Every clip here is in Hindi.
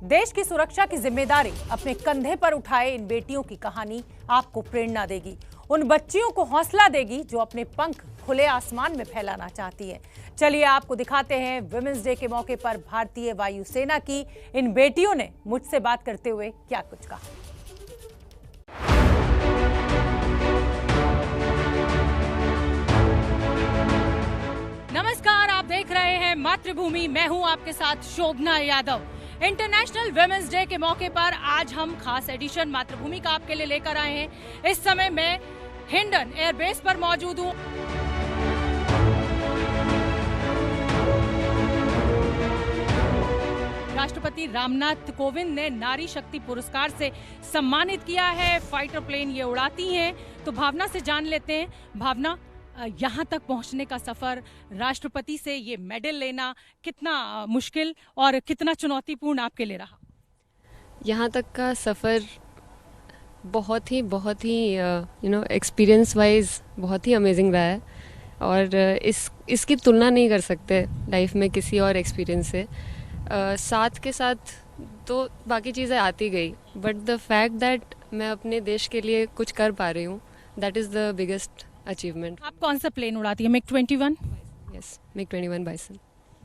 देश की सुरक्षा की जिम्मेदारी अपने कंधे पर उठाए इन बेटियों की कहानी आपको प्रेरणा देगी, उन बच्चियों को हौसला देगी जो अपने पंख खुले आसमान में फैलाना चाहती है। चलिए आपको दिखाते हैं विमेंस डे के मौके पर भारतीय वायुसेना की इन बेटियों ने मुझसे बात करते हुए क्या कुछ कहा। नमस्कार, आप देख रहे हैं मातृभूमि। मैं हूं आपके साथ शोभना यादव। इंटरनेशनल विमेंस डे के मौके पर आज हम खास एडिशन मातृभूमि का आपके लिए लेकर आए हैं। इस समय मैं हिंडन एयरबेस पर मौजूद हूं। राष्ट्रपति रामनाथ कोविंद ने नारी शक्ति पुरस्कार से सम्मानित किया है। फाइटर प्लेन ये उड़ाती हैं। तो भावना से जान लेते हैं। भावना, यहाँ तक पहुँचने का सफ़र, राष्ट्रपति से ये मेडल लेना कितना मुश्किल और कितना चुनौतीपूर्ण आपके लिए रहा? यहाँ तक का सफ़र बहुत ही एक्सपीरियंस वाइज बहुत ही अमेजिंग रहा है और इसकी तुलना नहीं कर सकते लाइफ में किसी और एक्सपीरियंस से। साथ के साथ तो बाकी चीज़ें आती गई, बट द फैक्ट दैट मैं अपने देश के लिए कुछ कर पा रही हूँ, that is the biggest achievement. आप कौन सा प्लेन उड़ाती है? MiG-21? Yes, MiG-21 bison.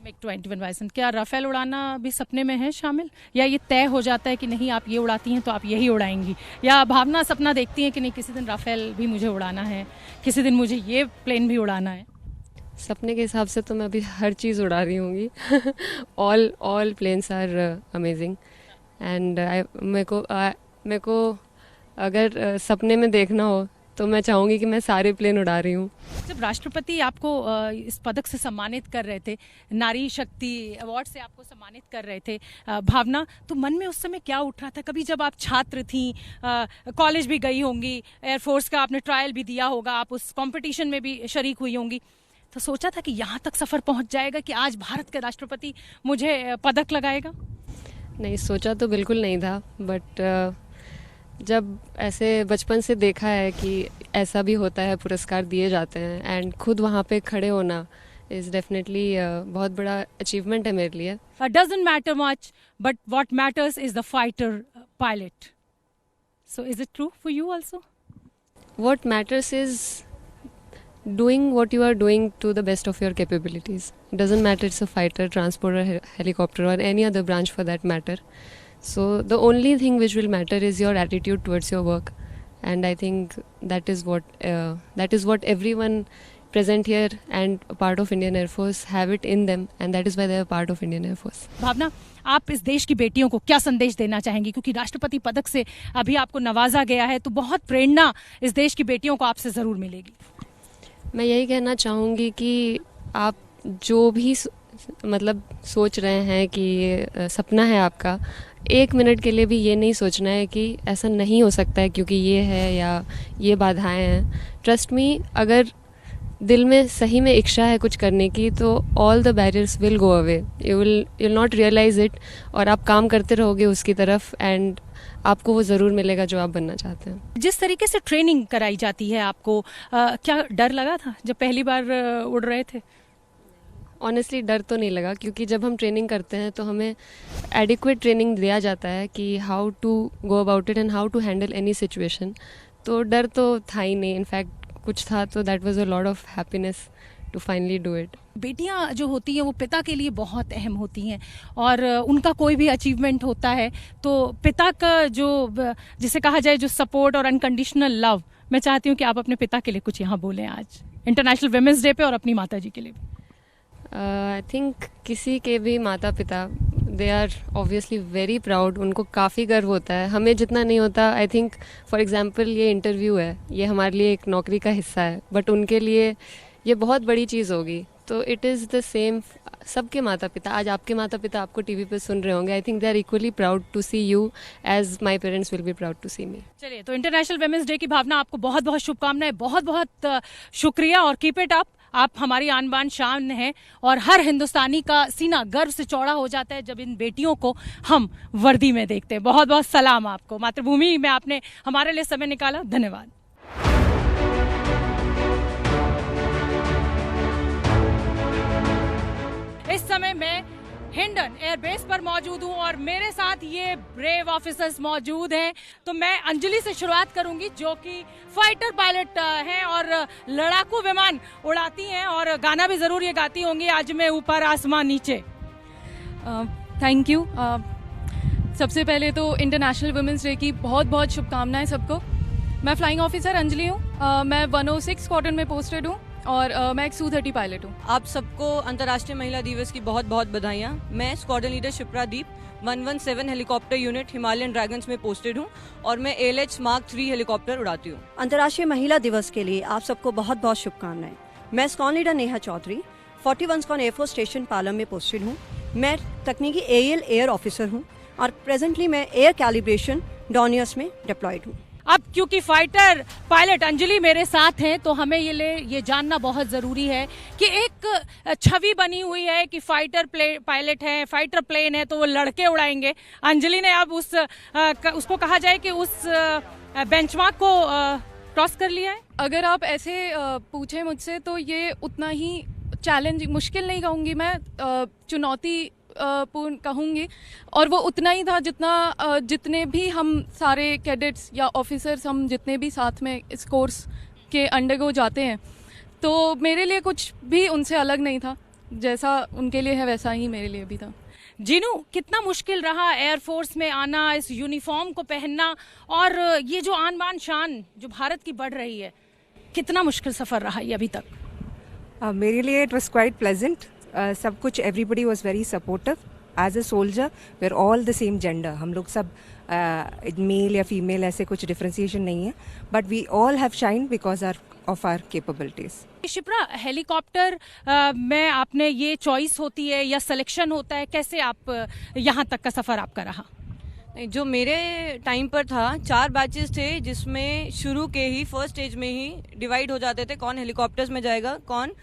MiG-21 bison. क्या राफेल उड़ाना भी सपने में है शामिल, या ये तय हो जाता है कि नहीं आप ये उड़ाती हैं तो आप यही उड़ाएंगी, या भावना सपना देखती हैं कि नहीं किसी दिन राफेल भी मुझे उड़ाना है, किसी दिन मुझे ये प्लेन भी उड़ाना है? सपने के हिसाब से तो मैं अभी हर चीज़ उड़ा रही होंगी। All planes are amazing and मेरे को अगर सपने में देखना हो तो मैं चाहूँगी कि मैं सारे प्लेन उड़ा रही हूँ। जब राष्ट्रपति आपको इस पदक से सम्मानित कर रहे थे, नारी शक्ति अवार्ड से आपको सम्मानित कर रहे थे, भावना, तो मन में उस समय क्या उठ रहा था? कभी जब आप छात्र थी, कॉलेज भी गई होंगी, एयरफोर्स का आपने ट्रायल भी दिया होगा, आप उस कंपटीशन में भी शरीक हुई होंगी, तो सोचा था कि यहाँ तक सफ़र पहुँच जाएगा कि आज भारत के राष्ट्रपति मुझे पदक लगाएगा? नहीं, सोचा तो बिल्कुल नहीं था, बट जब ऐसे बचपन से देखा है कि ऐसा भी होता है, पुरस्कार दिए जाते हैं, एंड खुद वहाँ पे खड़े होना इज़ डेफिनेटली बहुत बड़ा अचीवमेंट है मेरे लिए। Doesn't matter much, but what matters is the fighter pilot. So is it true for you also? What matters is doing what you are doing to the best of your capabilities. It doesn't matter it's a fighter, transporter, helicopter or any other branch for that matter. So the only thing which will matter is your attitude towards your work, and I think that is what everyone present here and a part of Indian Air Force have it in them, and that is why they are part of Indian Air Force. भावना, आप इस देश की बेटियों को क्या संदेश देना चाहेंगी? क्योंकि राष्ट्रपति पदक से अभी आपको नवाजा गया है, तो बहुत प्रेरणा इस देश की बेटियों को आपसे ज़रूर मिलेगी। मैं यही कहना चाहूँगी कि आप जो भी सोच रहे हैं कि ये सपना है आपका, एक मिनट के लिए भी ये नहीं सोचना है कि ऐसा नहीं हो सकता है क्योंकि ये है या ये बाधाएं हैं। ट्रस्ट मी, अगर दिल में सही में इच्छा है कुछ करने की तो all the barriers will go away. You will not realise it, और आप काम करते रहोगे उसकी तरफ, एंड आपको वो ज़रूर मिलेगा जो आप बनना चाहते हैं। जिस तरीके से ट्रेनिंग कराई जाती है आपको, क्या डर लगा था जब पहली बार उड़ रहे थे? ऑनेस्टली डर तो नहीं लगा, क्योंकि जब हम ट्रेनिंग करते हैं तो हमें एडिक्वेट ट्रेनिंग दिया जाता है कि how to go about it and how to handle any situation. तो डर तो था ही नहीं, इनफैक्ट कुछ था तो that was a lot of happiness to finally do it. बेटियां जो होती हैं वो पिता के लिए बहुत अहम होती हैं, और उनका कोई भी अचीवमेंट होता है तो पिता का जो, जिसे कहा जाए, जो सपोर्ट और अनकंडीशनल लव, मैं चाहती हूँ कि आप अपने पिता के लिए कुछ यहाँ बोलें आज इंटरनेशनल विमेंस डे पे, और अपनी माता जी के लिए भी। आई थिंक किसी के भी माता पिता, they are obviously very proud, उनको काफ़ी गर्व होता है। हमें जितना नहीं होता, आई थिंक फॉर एग्जांपल ये इंटरव्यू है, ये हमारे लिए एक नौकरी का हिस्सा है, बट उनके लिए ये बहुत बड़ी चीज़ होगी। तो इट इज़ द सेम सबके माता पिता। आज आपके माता पिता आपको टीवी पे सुन रहे होंगे, I think they are equally proud to see you as my parents will be proud to see me. चलिए, तो इंटरनेशनल विमेंस डे की भावना, आपको बहुत बहुत शुभकामनाएं, बहुत बहुत शुक्रिया, और कीप इट अप। आप हमारी आन बान शान हैं, और हर हिंदुस्तानी का सीना गर्व से चौड़ा हो जाता है जब इन बेटियों को हम वर्दी में देखते हैं। बहुत बहुत सलाम आपको। मातृभूमि में आपने हमारे लिए समय निकाला, धन्यवाद। इस समय मैं हिंडन एयरबेस पर मौजूद हूँ और मेरे साथ ये ब्रेव ऑफिसर्स मौजूद हैं। तो मैं अंजलि से शुरुआत करूंगी जो कि फाइटर पायलट हैं और लड़ाकू विमान उड़ाती हैं और गाना भी ज़रूर ये गाती होंगी, आज मैं ऊपर आसमान नीचे। Thank you. सबसे पहले तो इंटरनेशनल वुमेंस डे की बहुत बहुत शुभकामनाएं सबको। मैं फ्लाइंग ऑफिसर अंजलि हूँ। मैं 106 स्क्वाड्रन में पोस्टेड हूँ और मैं एक Su-30 पायलट हूँ। आप सबको अंतर्राष्ट्रीय महिला दिवस की बहुत बहुत बधाइयाँ। मैं स्क्वाड्रन लीडर शिप्रा दीप 117 हेलीकॉप्टर यूनिट हिमालयन ड्रैगन्स में पोस्टेड हूँ और मैं ALH Mark 3 हेलीकॉप्टर उड़ाती हूँ। अंतर्राष्ट्रीय महिला दिवस के लिए आप सबको बहुत बहुत शुभकामनाएं। मैं squadron leader Neha Chaudhary 41 squadron air force station Palam में पोस्टेड हूँ। मैं तकनीकी AEL एयर ऑफिसर हूँ और प्रेजेंटली मैं एयर कैलिब्रेशन डॉनियर्स में डिप्लॉयड हूँ। अब क्योंकि फाइटर पायलट अंजलि मेरे साथ हैं तो हमें ये जानना बहुत ज़रूरी है कि एक छवि बनी हुई है कि फाइटर पायलट है, फाइटर प्लेन है तो वो लड़के उड़ाएंगे। अंजलि ने अब उसको कहा जाए कि उस बेंचमार्क को क्रॉस कर लिया है। अगर आप ऐसे पूछें मुझसे तो ये उतना ही चैलेंज, मुश्किल नहीं कहूँगी मैं, चुनौती पूर्ण कहूँगी। और वो उतना ही था जितने भी हम सारे कैडेट्स या ऑफिसर्स हम जितने भी साथ में इस कोर्स के अंडरगो जाते हैं, तो मेरे लिए कुछ भी उनसे अलग नहीं था। जैसा उनके लिए है वैसा ही मेरे लिए भी था। जीनू, कितना मुश्किल रहा एयरफोर्स में आना, इस यूनिफॉर्म को पहनना और ये जो आन बान शान जो भारत की बढ़ रही है, कितना मुश्किल सफ़र रहा ये अभी तक? मेरे लिए इट वॉज क्वाइट प्लेजेंट। सब कुछ, everybody was very supportive. As a soldier we are all the same gender. हम लोग सब मेल या फीमेल ऐसे कुछ डिफ्रेंसिएशन नहीं है, but we all have shine because of our capabilities. Shipra, helicopter में आपने ये चॉइस होती है या सिलेक्शन होता है, कैसे आप यहाँ तक का सफ़र आपका रहा? जो मेरे टाइम पर था 4 बैचेस थे जिसमें शुरू के ही फर्स्ट स्टेज में ही डिवाइड हो जाते थे कौन हेलीकॉप्टर्स में जाएगा, कौन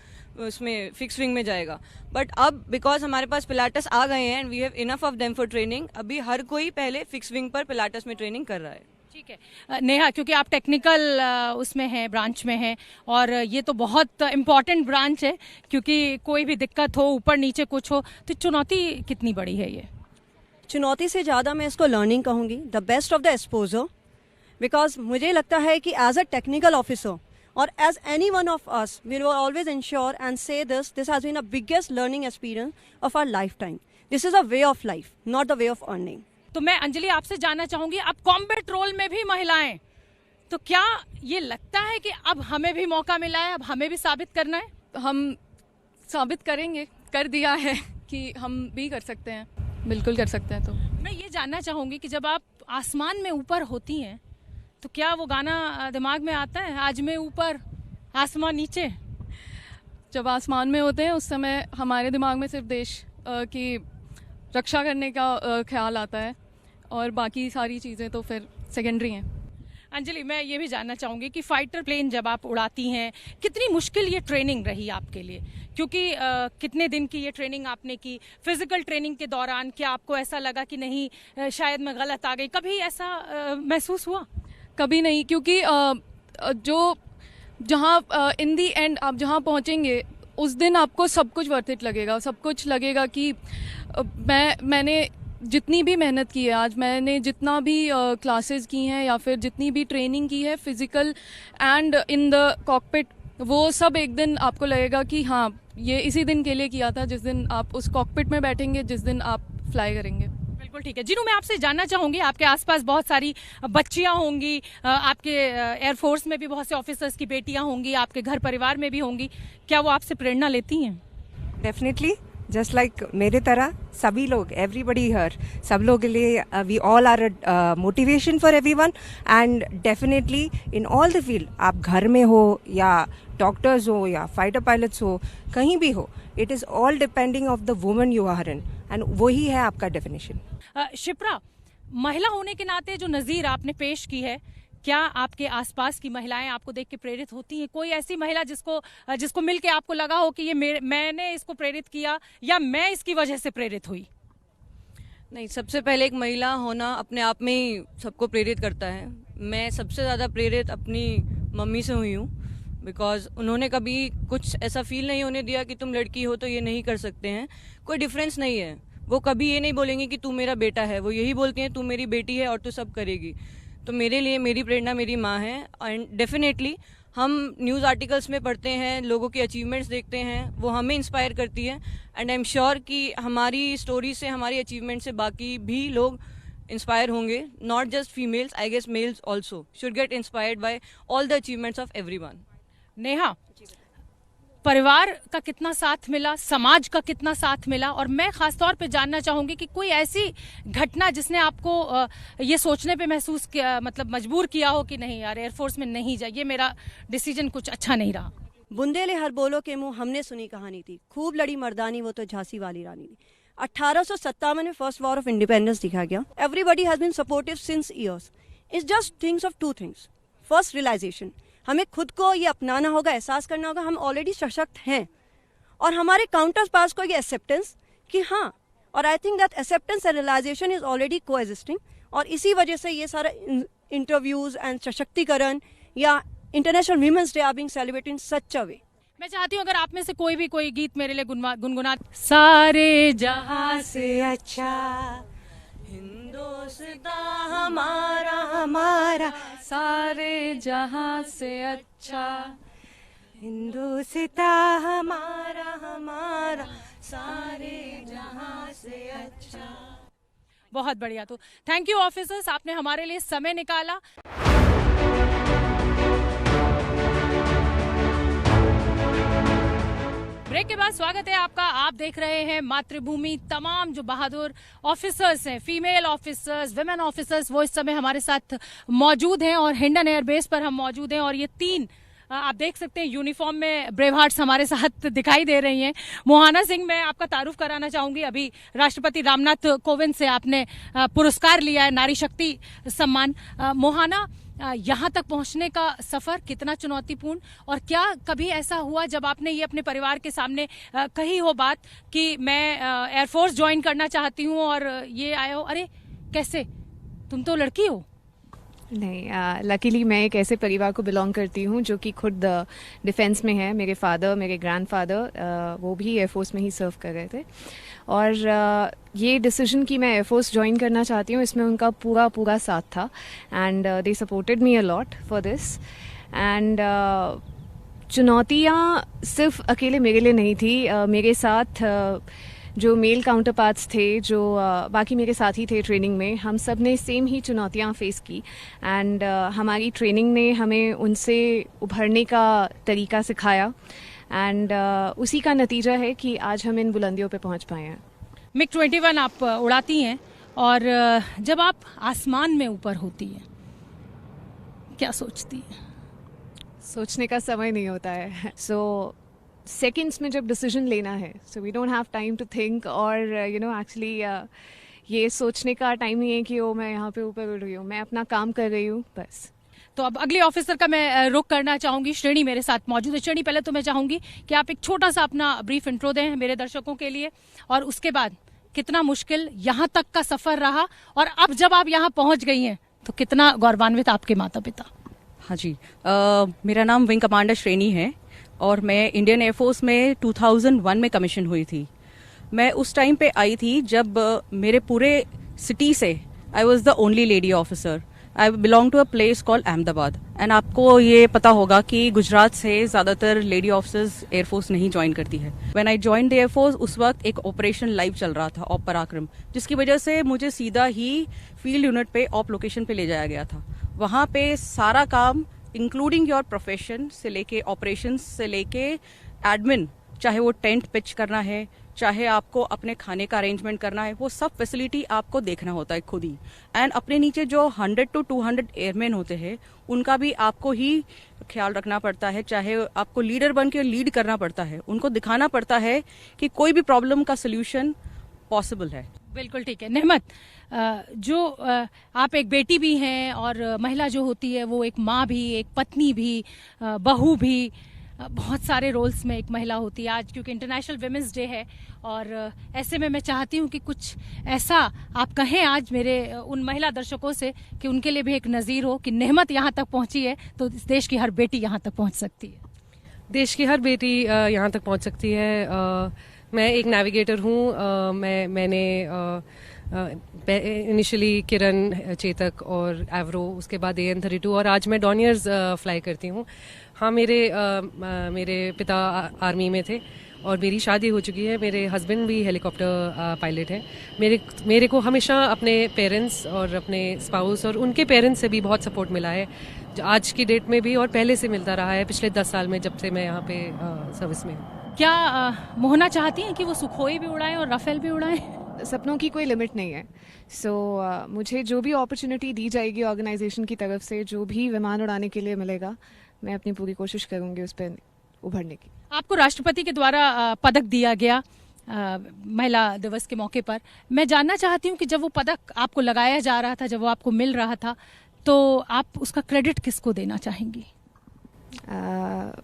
उसमें फिक्स विंग में जाएगा। बट अब बिकॉज हमारे पास पिलाटस आ गए हैं and we have enough of them for training, अभी हर कोई पहले फिक्स विंग पर पिलाटस में ट्रेनिंग कर रहा है। ठीक है नेहा, क्योंकि आप टेक्निकल उसमें हैं, ब्रांच में हैं और ये तो बहुत इम्पॉर्टेंट ब्रांच है, क्योंकि कोई भी दिक्कत हो, ऊपर नीचे कुछ हो, तो चुनौती कितनी बड़ी है ये? चुनौती से ज़्यादा मैं इसको लर्निंग कहूँगी, the best of the exposure. Because मुझे लगता है कि एज अ टेक्निकल ऑफिसर और as any one of us we will always ensure and say this has been a biggest learning experience of our lifetime. This is a way of life, not the way of earning. तो मैं अंजलि आपसे जानना चाहूँगी, अब कॉम्बैट रोल में भी महिलाएं, तो क्या ये लगता है कि अब हमें भी मौका मिला है, अब हमें भी साबित करना है? हम साबित करेंगे, कर दिया है कि हम भी कर सकते हैं, बिल्कुल कर सकते हैं। तो मैं ये जानना चाहूँगी कि जब आप आसमान में ऊपर होती हैं तो क्या वो गाना दिमाग में आता है, आज मैं ऊपर आसमान नीचे? जब आसमान में होते हैं उस समय हमारे दिमाग में सिर्फ देश की रक्षा करने का ख्याल आता है और बाकी सारी चीज़ें तो फिर सेकेंडरी हैं। अंजलि, मैं ये भी जानना चाहूँगी कि फाइटर प्लेन जब आप उड़ाती हैं, कितनी मुश्किल ये ट्रेनिंग रही आपके लिए? क्योंकि कितने दिन की ये ट्रेनिंग आपने की? फिजिकल ट्रेनिंग के दौरान क्या आपको ऐसा लगा कि नहीं शायद मैं गलत आ गई? कभी ऐसा महसूस हुआ? कभी नहीं, क्योंकि जो जहाँ इन दी एंड आप जहाँ पहुँचेंगे उस दिन आपको सब कुछ वर्थ इट लगेगा। सब कुछ लगेगा कि मैंने जितनी भी मेहनत की है, आज मैंने जितना भी क्लासेस की हैं या फिर जितनी भी ट्रेनिंग की है physical and in the cockpit, वो सब एक दिन आपको लगेगा कि हाँ ये इसी दिन के लिए किया था, जिस दिन आप उस कॉकपिट में बैठेंगे, जिस दिन आप फ्लाई करेंगे। बिल्कुल ठीक है। जीनू, मैं आपसे जानना चाहूँगी, आपके आसपास बहुत सारी बच्चियाँ होंगी, आपके एयरफोर्स में भी बहुत से ऑफिसर्स की बेटियाँ होंगी, आपके घर परिवार में भी होंगी, क्या वो आपसे प्रेरणा लेती हैं? डेफिनेटली, जस्ट लाइक मेरे तरह सभी लोग, एवरीबडी हियर, सब लोग के लिए we all are motivation for everyone and definitely in all the field, आप घर में हो या डॉक्टर्स हो या फाइटर पायलट्स हो, कहीं भी हो, it is all depending of the woman you are in and वही है आपका डेफिनेशन। शिप्रा, महिला होने के नाते जो नज़ीर आपने पेश की है, क्या आपके आसपास की महिलाएं आपको देख के प्रेरित होती हैं? कोई ऐसी महिला जिसको मिल के आपको लगा हो कि ये मैंने इसको प्रेरित किया या मैं इसकी वजह से प्रेरित हुई? नहीं, सबसे पहले एक महिला होना अपने आप में ही सबको प्रेरित करता है। मैं सबसे ज़्यादा प्रेरित अपनी मम्मी से हुई हूँ, बिकॉज उन्होंने कभी कुछ ऐसा फील नहीं होने दिया कि तुम लड़की हो तो ये नहीं कर सकते हैं। कोई डिफरेंस नहीं है, वो कभी ये नहीं बोलेंगे कि तू मेरा बेटा है, वो यही बोलती हैं तू मेरी बेटी है और तू सब करेगी। तो मेरे लिए मेरी प्रेरणा मेरी माँ है। एंड डेफिनेटली हम न्यूज़ आर्टिकल्स में पढ़ते हैं, लोगों के अचीवमेंट्स देखते हैं, वो हमें इंस्पायर करती है। एंड आई एम श्योर कि हमारी स्टोरी से, हमारी अचीवमेंट से बाकी भी लोग इंस्पायर होंगे। Not just females, I guess males also should get inspired by all the achievements of everyone. Neha, परिवार का कितना साथ मिला, समाज का कितना साथ मिला, और मैं खास तौर पे जानना चाहूंगी कि कोई ऐसी घटना जिसने आपको ये सोचने पे महसूस किया, मतलब मजबूर किया हो कि नहीं यार एयरफोर्स में नहीं जाइए, मेरा डिसीजन कुछ अच्छा नहीं रहा। बुंदेले हर बोलो के मुंह हमने सुनी कहानी थी, खूब लड़ी मर्दानी वो तो झांसी वाली रानी थी। 1857 में फर्स्ट वॉर ऑफ इंडिपेंडेंस दिखा गया। Everybody has been supportive since years. It's just things of two things. First, realisation, हमें खुद को ये अपनाना होगा, एहसास करना होगा हम ऑलरेडी सशक्त हैं, और हमारे काउंटर पास को ये एक्सेप्टेंस कि हाँ, और I think that acceptance and realisation is already coexisting. और इसी वजह से ये सारा इंटरव्यूज एंड सशक्तिकरण या international women's day are being celebrated in such a way. मैं चाहती हूँ अगर आप में से कोई गीत मेरे लिए गुनगुना। सारे जहां से अच्छा हिंदुस्तान हमारा हमारा, सारे जहां से अच्छा हिंदुस्तान हमारा हमारा, सारे जहां से अच्छा। बहुत बढ़िया। तो थैंक यू ऑफिसर्स, आपने हमारे लिए समय निकाला। ब्रेक के बाद स्वागत है आपका। आप देख रहे हैं मातृभूमि। तमाम जो बहादुर ऑफिसर्स हैं, फीमेल ऑफिसर्स, विमेन ऑफिसर्स, वो इस समय हमारे साथ मौजूद हैं और हिंडन एयरबेस पर हम मौजूद हैं। और ये तीन आप देख सकते हैं यूनिफॉर्म में ब्रेव हार्ट्स हमारे साथ दिखाई दे रही हैं। मोहाना सिंह, मैं आपका तारुफ कराना चाहूंगी। अभी राष्ट्रपति रामनाथ कोविंद से आपने पुरस्कार लिया है, नारी शक्ति सम्मान। मोहाना, यहाँ तक पहुँचने का सफ़र कितना चुनौतीपूर्ण, और क्या कभी ऐसा हुआ जब आपने ये अपने परिवार के सामने कही हो बात कि मैं एयरफोर्स ज्वाइन करना चाहती हूँ, और ये आए हो अरे कैसे, तुम तो लड़की हो? नहीं, लकीली मैं एक ऐसे परिवार को बिलोंग करती हूँ जो कि खुद डिफेंस में है। मेरे फादर, मेरे ग्रैंडफादर वो भी एयरफोर्स में ही सर्व कर रहे थे, और ये डिसीजन कि मैं एयरफोर्स ज्वाइन करना चाहती हूँ, इसमें उनका पूरा साथ था। And they supported me a lot for this. And चुनौतियाँ सिर्फ अकेले मेरे लिए नहीं थी, मेरे साथ जो मेल काउंटर पार्ट्स थे, जो बाकी मेरे साथी थे ट्रेनिंग में, हम सब ने सेम ही चुनौतियाँ फेस की। एंड हमारी ट्रेनिंग ने हमें उनसे उभरने का तरीका सिखाया, एंड उसी का नतीजा है कि आज हम इन बुलंदियों पे पहुंच पाए हैं। MiG-21 आप उड़ाती हैं, और जब आप आसमान में ऊपर होती हैं क्या सोचती हैं? सोचने का समय नहीं होता है। सो सेकंड्स में जब डिसीजन लेना है, so we don't have time to think, और एक्चुअली ये सोचने का टाइम ही है कि ओ मैं यहाँ पे ऊपर उड़ रही हूँ, मैं अपना काम कर रही हूँ, बस। तो अब अगले ऑफिसर का मैं रुख करना चाहूंगी। श्रेणी मेरे साथ मौजूद है। श्रेणी, पहले तो मैं चाहूंगी कि आप एक छोटा सा अपना ब्रीफ इंट्रो दें मेरे दर्शकों के लिए, और उसके बाद कितना मुश्किल यहाँ तक का सफर रहा, और अब जब आप यहाँ पहुँच गई हैं तो कितना गौरवान्वित आपके माता पिता? हाँ जी, मेरा नाम विंग कमांडर श्रेणी है, और मैं इंडियन एयरफोर्स में 2001 में कमीशन हुई थी। मैं उस टाइम पे आई थी जब मेरे पूरे सिटी से I was the only lady officer. I belong to a place called Ahmedabad, and आपको ये पता होगा कि गुजरात से ज़्यादातर लेडी ऑफिसर्स एयरफोर्स नहीं ज्वाइन करती है। When I join the air force, उस वक्त एक ऑपरेशन लाइव चल रहा था, ऑप पराक्रम, जिसकी वजह से मुझे सीधा ही फील्ड यूनिट पे ऑप लोकेशन पे ले जाया गया था। वहाँ पे सारा काम इंक्लूडिंग योर प्रोफेशन से लेके ऑपरेशंस से लेके एडमिन, चाहे वो टेंट पिच करना है, चाहे आपको अपने खाने का अरेंजमेंट करना है, वो सब फैसिलिटी आपको देखना होता है खुद ही। एंड अपने नीचे जो 100 to 200 एयरमैन होते हैं, उनका भी आपको ही ख्याल रखना पड़ता है। चाहे आपको लीडर बन के लीड करना पड़ता है, उनको दिखाना पड़ता है कि कोई भी प्रॉब्लम का सोल्यूशन पॉसिबल है। बिल्कुल ठीक है। नेहमत, जो आप एक बेटी भी हैं, और महिला जो होती है वो एक माँ भी, एक पत्नी भी, बहू भी, बहुत सारे रोल्स में एक महिला होती है। आज क्योंकि इंटरनेशनल विमेंस डे है, और ऐसे में मैं चाहती हूँ कि कुछ ऐसा आप कहें आज मेरे उन महिला दर्शकों से कि उनके लिए भी एक नज़ीर हो कि नेहमत यहाँ तक पहुँची है तो इस देश की हर बेटी यहाँ तक पहुँच सकती है। देश की हर बेटी यहाँ तक पहुँच सकती है। मैं एक नेविगेटर हूँ। मैंने इनिशियली किरण, चेतक और एवरो, उसके बाद AN-32 और आज मैं डॉनियर्स फ्लाई करती हूँ। हाँ, मेरे पिता आर्मी में थे और मेरी शादी हो चुकी है। मेरे हस्बैंड भी हेलीकॉप्टर पायलट हैं। मेरे को हमेशा अपने पेरेंट्स और अपने स्पाउस और उनके पेरेंट्स से भी बहुत सपोर्ट मिला है, आज की डेट में भी और पहले से मिलता रहा है, पिछले 10 साल में जब से मैं यहाँ पे सर्विस में हूँ। क्या मोहना चाहती हैं कि वो सुखोई भी उड़ाएं और राफेल भी उड़ाएं? सपनों की कोई लिमिट नहीं है। सो मुझे जो भी अपॉर्चुनिटी दी जाएगी ऑर्गेनाइजेशन की तरफ से, जो भी विमान उड़ाने के लिए मिलेगा, मैं अपनी पूरी कोशिश करूँगी उस पर उभरने की। आपको राष्ट्रपति के द्वारा पदक दिया गया महिला दिवस के मौके पर। मैं जानना चाहती हूँ कि जब वो पदक आपको लगाया जा रहा था, जब वो आपको मिल रहा था, तो आप उसका क्रेडिट किसको देना चाहेंगी?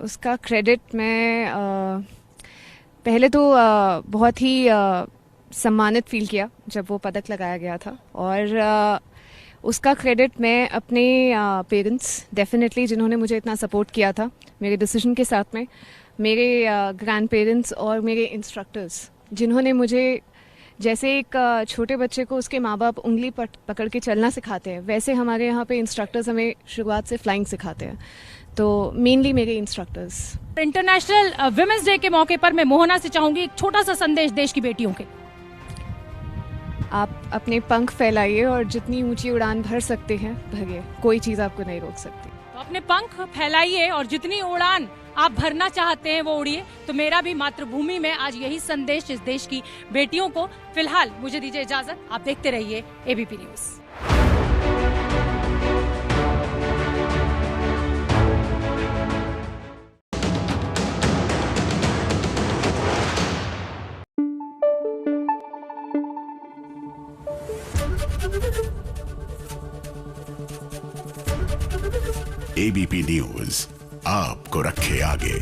उसका क्रेडिट मैं पहले तो बहुत ही सम्मानित फील किया जब वो पदक लगाया गया था, और उसका क्रेडिट मैं अपने पेरेंट्स डेफिनेटली, जिन्होंने मुझे इतना सपोर्ट किया था मेरे डिसीजन के साथ में, मेरे ग्रैंड पेरेंट्स और मेरे इंस्ट्रक्टर्स, जिन्होंने मुझे, जैसे एक छोटे बच्चे को उसके माँ बाप उंगली पकड़ के चलना सिखाते हैं, वैसे हमारे यहाँ पे इंस्ट्रक्टर्स हमें शुरुआत से फ्लाइंग सिखाते हैं। तो मेनली मेरे इंस्ट्रक्टर्स। इंटरनेशनल विमेंस डे के मौके पर मैं मोहना से चाहूंगी एक छोटा सा संदेश देश की बेटियों के। आप अपने पंख फैलाइए और जितनी ऊंची उड़ान भर सकते हैं भरिए, कोई चीज़ आपको नहीं रोक सकती। तो अपने पंख फैलाइए और जितनी उड़ान आप भरना चाहते हैं वो उड़िए। तो मेरा भी मातृभूमि में आज यही संदेश इस देश की बेटियों को। फिलहाल मुझे दीजिए इजाजत, आप देखते रहिए ABP न्यूज़। ABP न्यूज़ आपको रखे आगे।